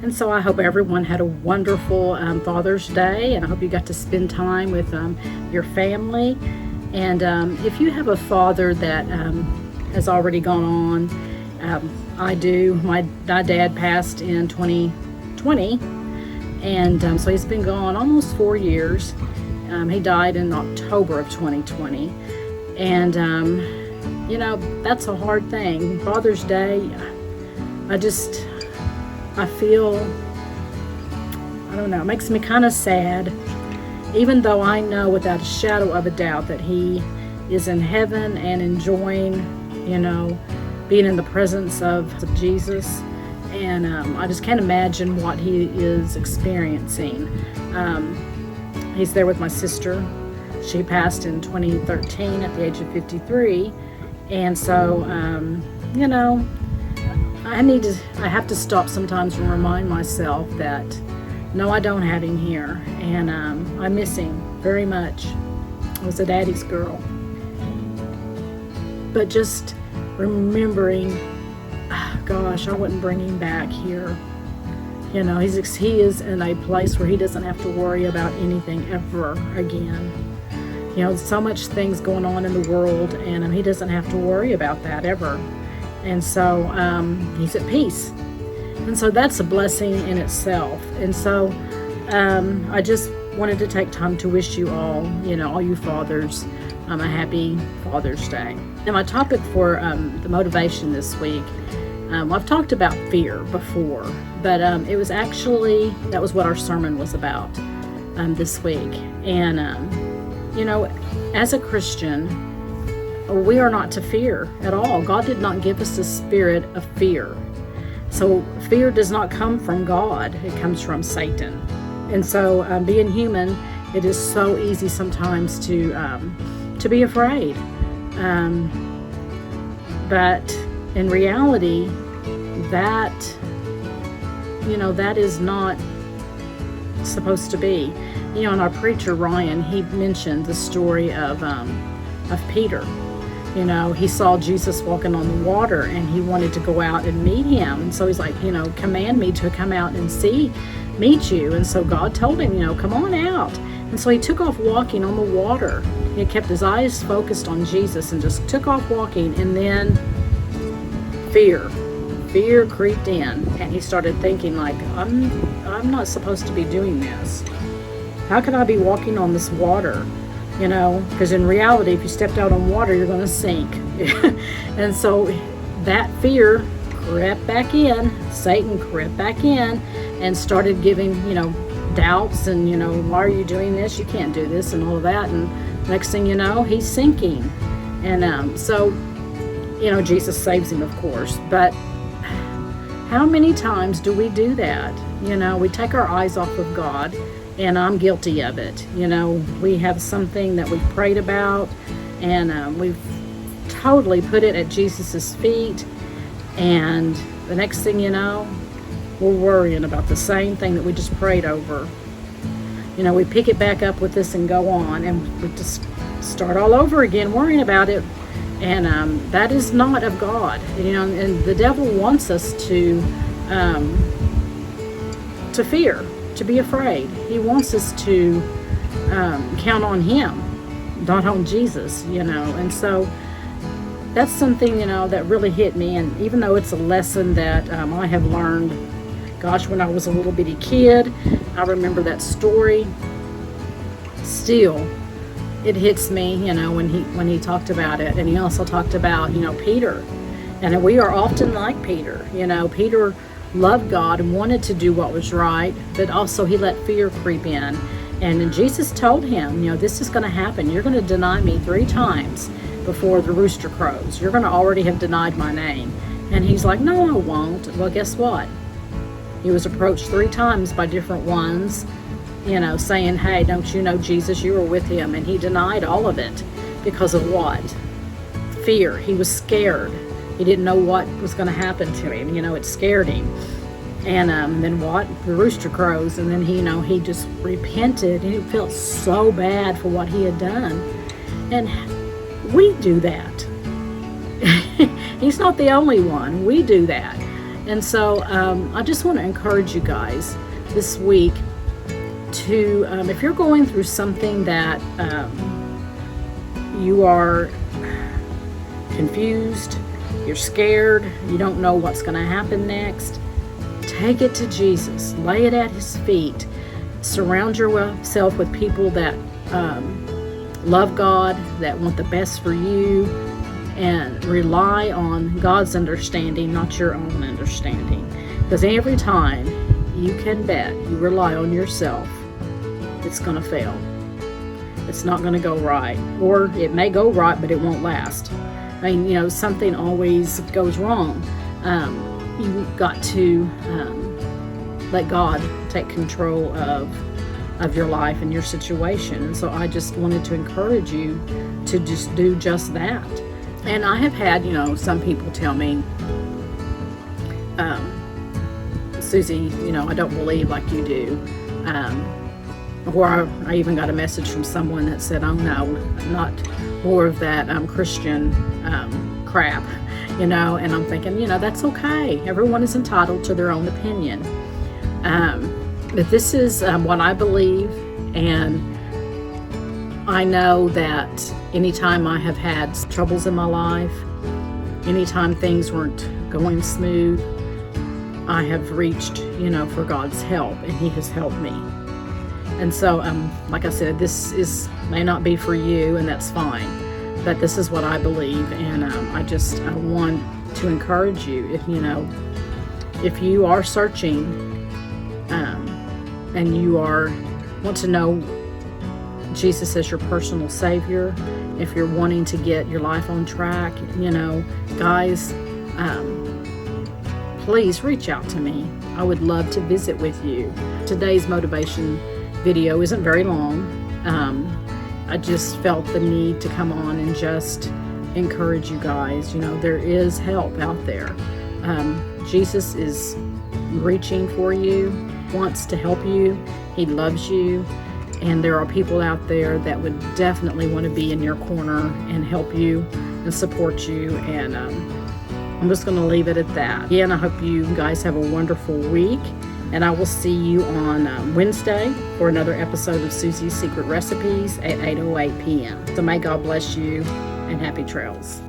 And so I hope everyone had a wonderful Father's Day, and I hope you got to spend time with your family. And if you have a father that has already gone on, I do. My dad passed in 2020, and so he's been gone almost 4 years. He died in October of 2020. And, that's a hard thing. Father's Day, I feel, I don't know, it makes me kind of sad, even though I know without a shadow of a doubt that he is in heaven and enjoying, being in the presence of Jesus. And I just can't imagine what he is experiencing. He's there with my sister. She passed in 2013 at the age of 53. And so, I have to stop sometimes and remind myself that, no, I don't have him here. And I miss him very much. I was a daddy's girl. But just remembering, gosh, I wouldn't bring him back here. He is in a place where he doesn't have to worry about anything ever again. So much things going on in the world, and he doesn't have to worry about that ever. And so he's at peace. And so that's a blessing in itself. And so I just wanted to take time to wish you all, all you fathers, a happy Father's Day. And my topic for the motivation this week, I've talked about fear before, but it was actually, that was what our sermon was about this week. And, as a Christian, we are not to fear at all. God did not give us a spirit of fear. So fear does not come from God. It comes from Satan. And so being human, it is so easy sometimes to be afraid. But in reality, that is not supposed to be. And our preacher, Ryan, he mentioned the story of Peter. He saw Jesus walking on the water, and he wanted to go out and meet him. And so he's like, command me to come out and meet you. And so God told him, come on out. And so he took off walking on the water. He kept his eyes focused on Jesus and just took off walking. And then fear creeped in, and he started thinking, like, I'm not supposed to be doing this. How can I be walking on this water? Because in reality, if you stepped out on water, you're going to sink. And so that fear crept back in. Satan crept back in and started giving, doubts and, why are you doing this? You can't do this and all of that. And next thing you know, he's sinking. And so, Jesus saves him, of course. But how many times do we do that? We take our eyes off of God. And I'm guilty of it. We have something that we've prayed about, and we've totally put it at Jesus's feet. And the next thing you know, we're worrying about the same thing that we just prayed over. We pick it back up with this and go on, and we just start all over again worrying about it. And that is not of God. And the devil wants us to fear. To be afraid. He wants us to count on him, not on Jesus, and so that's something, that really hit me. And even though it's a lesson that I have learned, gosh, when I was a little bitty kid, I remember that story. Still, it hits me, when he talked about it. And he also talked about, Peter. And we are often like Peter. Peter loved God and wanted to do what was right, but also he let fear creep in. And Jesus told him, this is going to happen. You're going to deny me 3 times before the rooster crows. You're going to already have denied my name. And he's like, no, I won't. Well, guess what? He was approached 3 times by different ones, saying, hey, don't you know Jesus? You were with him. And he denied all of it because of what? Fear. He was scared. He didn't know what was going to happen to him. It scared him. And then what? The rooster crows. And then he just repented, and he felt so bad for what he had done. And we do that. He's not the only one. We do that. And so I just want to encourage you guys this week to, if you're going through something that you are confused, you're scared, you don't know what's going to happen next, take it to Jesus. Lay it at his feet. Surround yourself with people that love God, that want the best for you, and rely on God's understanding, not your own understanding. Because every time you can bet you rely on yourself, it's going to fail. It's not going to go right. Or it may go right, but it won't last. I mean, something always goes wrong. You've got to let God take control of your life and your situation. And so I just wanted to encourage you to just do just that. And I have had, some people tell me, Susie, I don't believe like you do. Or I even got a message from someone that said, oh no, not more of that Christian crap, and I'm thinking, that's okay. Everyone is entitled to their own opinion. But this is what I believe, and I know that anytime I have had troubles in my life, anytime things weren't going smooth, I have reached, for God's help, and he has helped me. And so, like I said, this may not be for you, and that's fine. But this is what I believe, and I want to encourage you. If you are searching, and you want to know Jesus as your personal Savior, if you're wanting to get your life on track, guys, please reach out to me. I would love to visit with you. Today's motivation video isn't very long. I just felt the need to come on and just encourage you guys. There is help out there. Jesus is reaching for you, wants to help you. He loves you. And there are people out there that would definitely want to be in your corner and help you and support you. And I'm just going to leave it at that. Again, I hope you guys have a wonderful week. And I will see you on Wednesday for another episode of Susie's Secret Recipes at 8:08 p.m. So may God bless you, and happy trails.